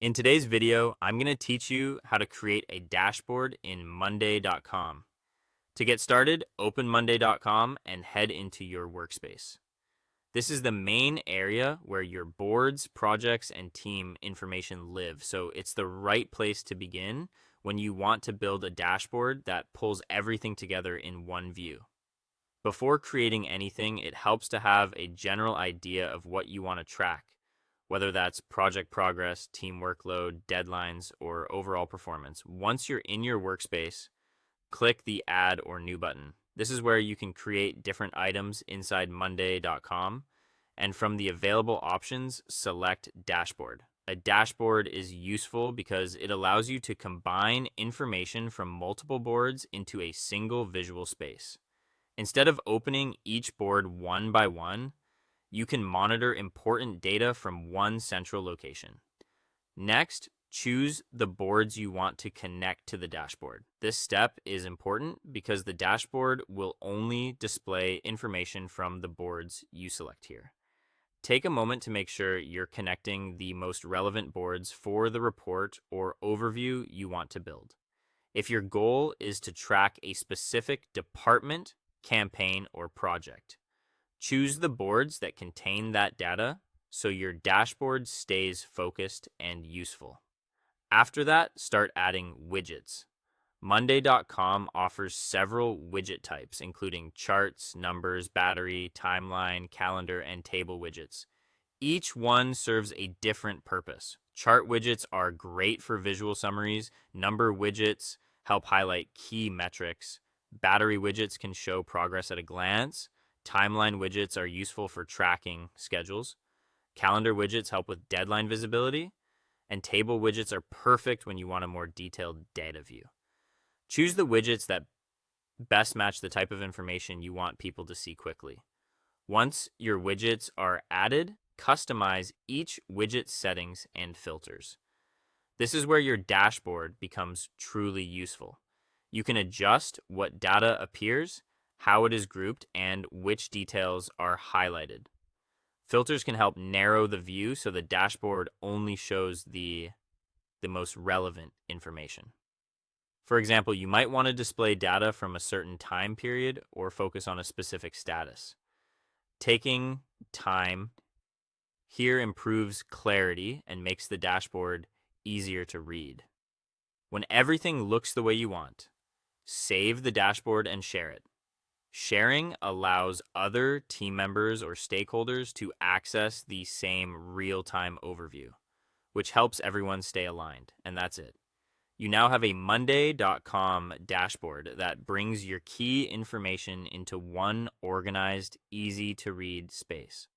In today's video, I'm going to teach you how to create a dashboard in monday.com. To get started, open monday.com and head into your workspace. This is the main area where your boards, projects, and team information live, so it's the right place to begin when you want to build a dashboard that pulls everything together in one view. Before creating anything, it helps to have a general idea of what you want to track, whether that's project progress, team workload, deadlines, or overall performance. Once you're in your workspace, click the Add or New button. This is where you can create different items inside monday.com, and from the available options, select Dashboard. A dashboard is useful because it allows you to combine information from multiple boards into a single visual space. Instead of opening each board one by one, you can monitor important data from one central location. Next, choose the boards you want to connect to the dashboard. This step is important because the dashboard will only display information from the boards you select here. Take a moment to make sure you're connecting the most relevant boards for the report or overview you want to build. If your goal is to track a specific department, campaign, or project, choose the boards that contain that data so your dashboard stays focused and useful. After that, start adding widgets. Monday.com offers several widget types, including charts, numbers, battery, timeline, calendar, and table widgets. Each one serves a different purpose. Chart widgets are great for visual summaries. Number widgets help highlight key metrics. Battery widgets can show progress at a glance. Timeline widgets are useful for tracking schedules. Calendar widgets help with deadline visibility. And table widgets are perfect when you want a more detailed data view. Choose the widgets that best match the type of information you want people to see quickly. Once your widgets are added, customize each widget's settings and filters. This is where your dashboard becomes truly useful. You can adjust what data appears, how it is grouped, and which details are highlighted. Filters can help narrow the view so the dashboard only shows the most relevant information. For example, you might want to display data from a certain time period or focus on a specific status. Taking time here improves clarity and makes the dashboard easier to read. When everything looks the way you want, save the dashboard and share it. Sharing allows other team members or stakeholders to access the same real-time overview, which helps everyone stay aligned, and that's it. You now have a monday.com dashboard that brings your key information into one organized, easy-to-read space.